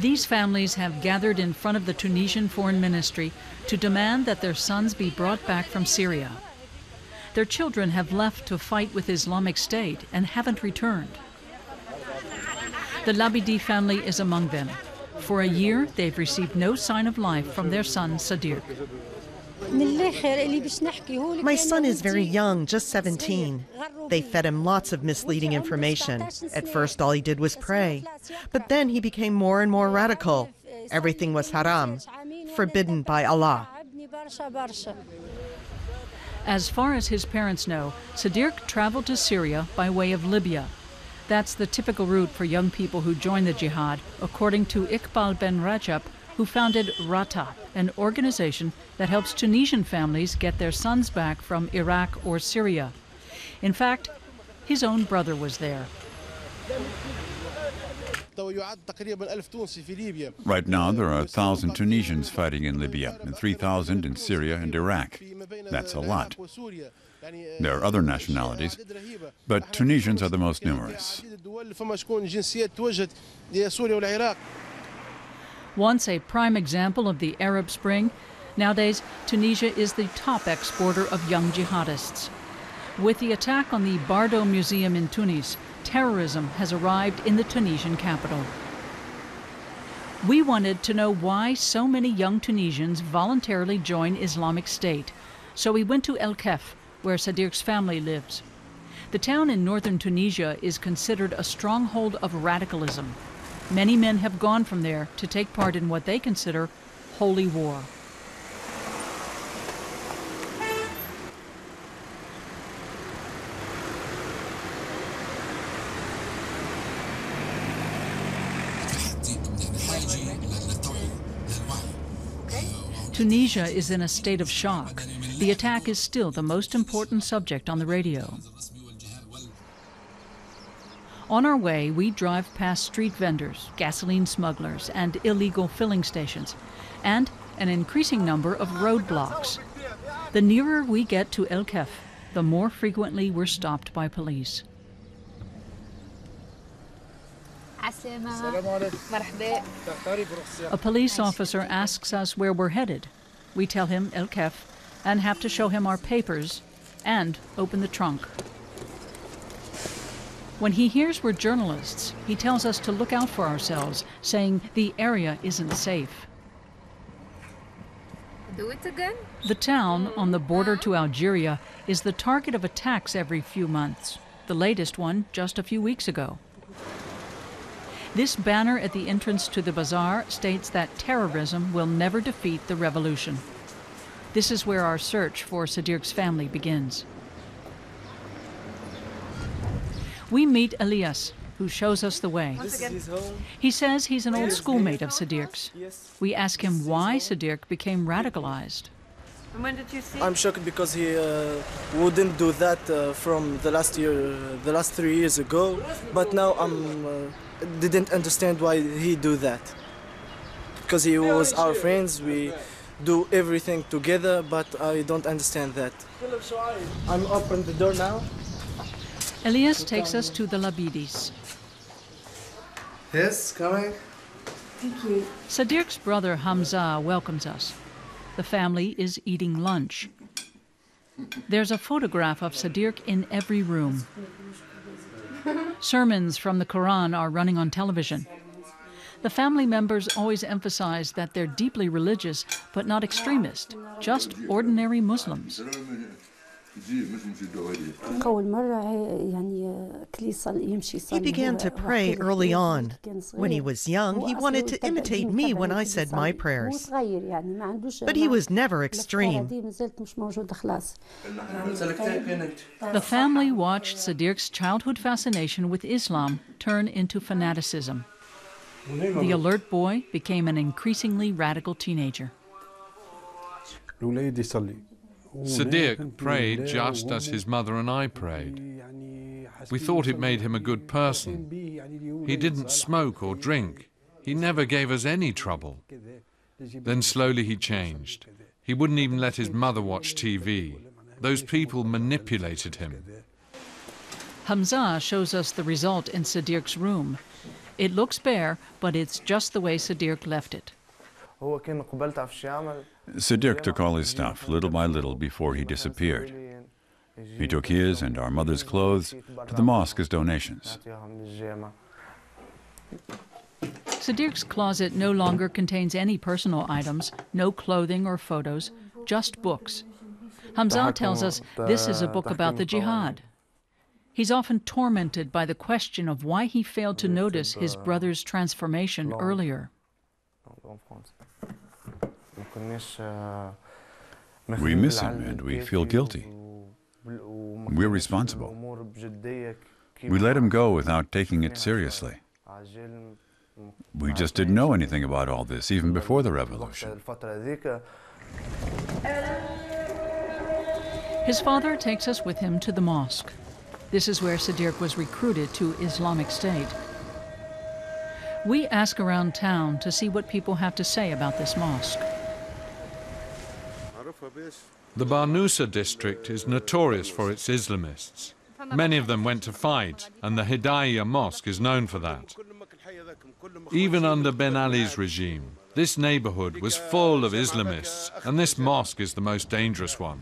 These families have gathered in front of the Tunisian Foreign Ministry to demand that their sons be brought back from Syria. Their children have left to fight with Islamic State and haven't returned. The Labidi family is among them. For a year, they've received no sign of life from their son, Sadiq. My son is very young, just 17. They fed him lots of misleading information. At first, all he did was pray. But then he became more and more radical. Everything was haram, forbidden by Allah. As far as his parents know, Sadiq traveled to Syria by way of Libya. That's the typical route for young people who join the jihad, according to Iqbal Ben Rajab, who founded Rata, an organization that helps Tunisian families get their sons back from Iraq or Syria. In fact, his own brother was there. Right now, there are 1,000 Tunisians fighting in Libya and 3,000 in Syria and Iraq. That's a lot. There are other nationalities, but Tunisians are the most numerous. Once a prime example of the Arab Spring, nowadays Tunisia is the top exporter of young jihadists. With the attack on the Bardo Museum in Tunis, terrorism has arrived in the Tunisian capital. We wanted to know why so many young Tunisians voluntarily join Islamic State, so we went to El Kef, where Sadiq's family lives. The town in northern Tunisia is considered a stronghold of radicalism. Many men have gone from there to take part in what they consider holy war. Tunisia is in a state of shock. The attack is still the most important subject on the radio. On our way, we drive past street vendors, gasoline smugglers, and illegal filling stations, and an increasing number of roadblocks. The nearer we get to El Kef, the more frequently we're stopped by police. A police officer asks us where we're headed. We tell him El Kef and have to show him our papers and open the trunk. When he hears we're journalists, he tells us to look out for ourselves, saying the area isn't safe. Do it again? The town, on the border to Algeria, is the target of attacks every few months, the latest one just a few weeks ago. This banner at the entrance to the bazaar states that terrorism will never defeat the revolution. This is where our search for Sadiq's family begins. We meet Elias, who shows us the way. This is his home. He says he's an old schoolmate of Sadiq's. We ask him why Sadiq became radicalized. And when did you see? I'm shocked because he wouldn't do that from the last 3 years ago. But now didn't understand why he do that. Because he was our friends, we do everything together, but I don't understand that. I'm open the door now. Elias takes us to the Labidis. Yes, coming. Thank you. Sadiq's brother Hamza welcomes us. The family is eating lunch. There's a photograph of Sadiq in every room. Sermons from the Quran are running on television. The family members always emphasize that they're deeply religious, but not extremist, just ordinary Muslims. He began to pray early on. When he was young, he wanted to imitate me when I said my prayers. But he was never extreme. The family watched Sadiq's childhood fascination with Islam turn into fanaticism. The alert boy became an increasingly radical teenager. Sadiq prayed just as his mother and I prayed. We thought it made him a good person. He didn't smoke or drink. He never gave us any trouble. Then slowly he changed. He wouldn't even let his mother watch TV. Those people manipulated him. Hamza shows us the result in Sadiq's room. It looks bare, but it's just the way Sadiq left it. Sadiq took all his stuff, little by little, before he disappeared. He took his and our mother's clothes to the mosque as donations. Sadiq's closet no longer contains any personal items, no clothing or photos, just books. Hamza tells us this is a book about the Jihad. He's often tormented by the question of why he failed to notice his brother's transformation earlier. We miss him and we feel guilty. We're responsible. We let him go without taking it seriously. We just didn't know anything about all this, even before the revolution. His father takes us with him to the mosque. This is where Sadiq was recruited to Islamic State. We ask around town to see what people have to say about this mosque. The Barnusa district is notorious for its Islamists. Many of them went to fight, and the Hidayah Mosque is known for that. Even under Ben Ali's regime, this neighborhood was full of Islamists, and this mosque is the most dangerous one.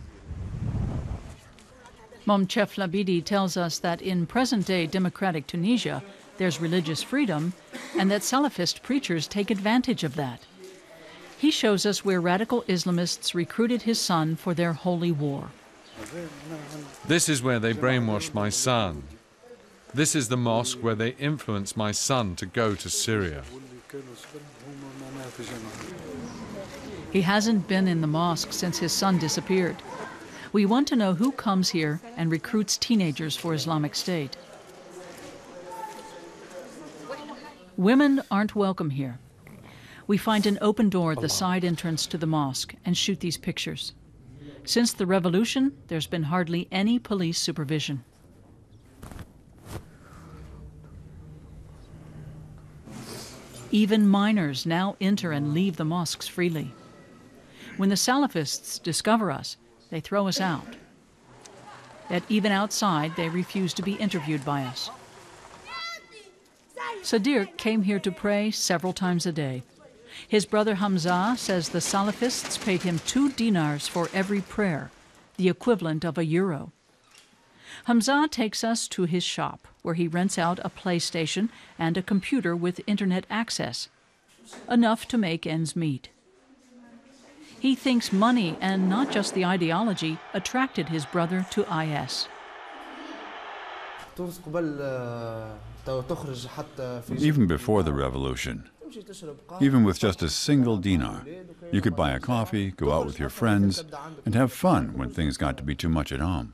Momchef Labidi tells us that in present-day democratic Tunisia, there's religious freedom, and that Salafist preachers take advantage of that. He shows us where radical Islamists recruited his son for their holy war. This is where they brainwashed my son. This is the mosque where they influenced my son to go to Syria. He hasn't been in the mosque since his son disappeared. We want to know who comes here and recruits teenagers for Islamic State. Women aren't welcome here. We find an open door at the side entrance to the mosque and shoot these pictures. Since the revolution, there's been hardly any police supervision. Even minors now enter and leave the mosques freely. When the Salafists discover us, they throw us out. Yet even outside, they refuse to be interviewed by us. Sadiq came here to pray several times a day. His brother Hamza says the Salafists paid him 2 dinars for every prayer, the equivalent of €1. Hamza takes us to his shop, where he rents out a PlayStation and a computer with internet access, enough to make ends meet. He thinks money, and not just the ideology, attracted his brother to IS. Even before the revolution, even with just a single dinar, you could buy a coffee, go out with your friends, and have fun when things got to be too much at home.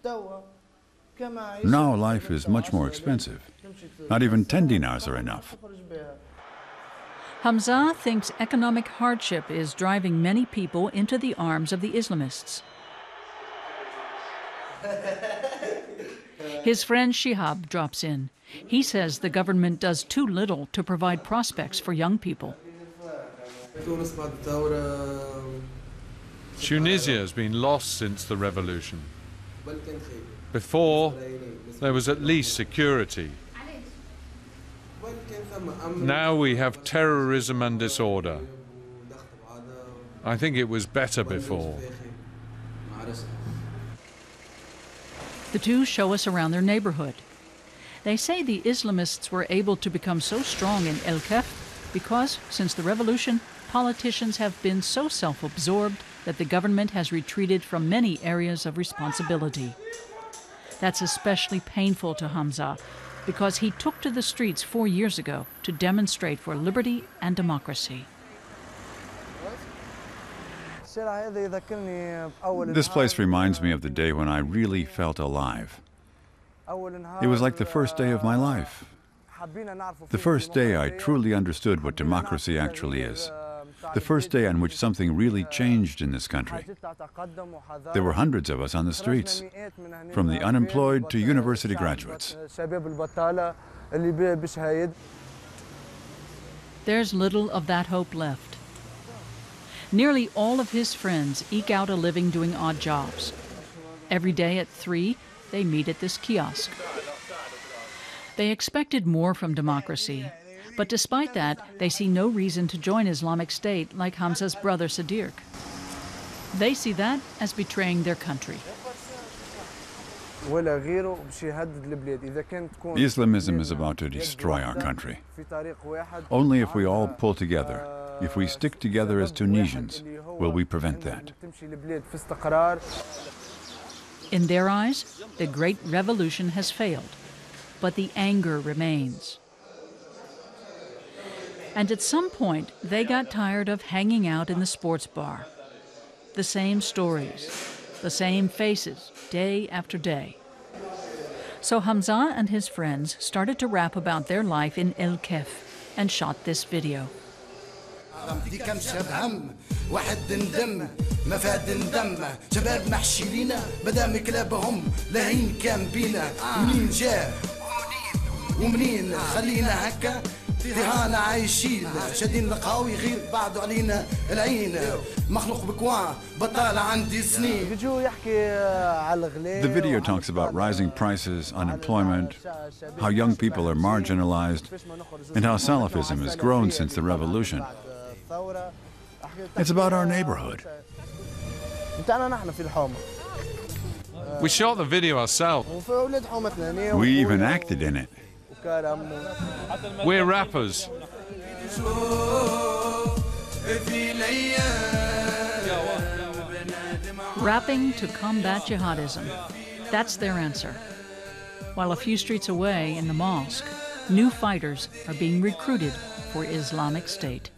Now life is much more expensive. Not even 10 dinars are enough. Hamza thinks economic hardship is driving many people into the arms of the Islamists. His friend Shihab drops in. He says the government does too little to provide prospects for young people. Tunisia has been lost since the revolution. Before, there was at least security. Now we have terrorism and disorder. I think it was better before. The two show us around their neighborhood. They say the Islamists were able to become so strong in El Kef because, since the revolution, politicians have been so self-absorbed that the government has retreated from many areas of responsibility. That's especially painful to Hamza because he took to the streets 4 years ago to demonstrate for liberty and democracy. This place reminds me of the day when I really felt alive. It was like the first day of my life. The first day I truly understood what democracy actually is. The first day on which something really changed in this country. There were hundreds of us on the streets, from the unemployed to university graduates. There's little of that hope left. Nearly all of his friends eke out a living doing odd jobs. Every day at 3, they meet at this kiosk. They expected more from democracy, But despite that, they see no reason to join Islamic State like Hamza's brother Sadiq. They see that as betraying their country. Islamism is about to destroy our country. Only if we all pull together, if we stick together as Tunisians, will we prevent that. In their eyes, the Great Revolution has failed, but the anger remains. And at some point, they got tired of hanging out in the sports bar. The same stories, the same faces, day after day. So Hamza and his friends started to rap about their life in El Kef and shot this video. The video talks about rising prices, unemployment, how young people are marginalized, and how Salafism has grown since the revolution. It's about our neighborhood. We shot the video ourselves. We even acted in it. We're rappers. Rapping to combat jihadism. That's their answer. While a few streets away in the mosque, new fighters are being recruited for Islamic State.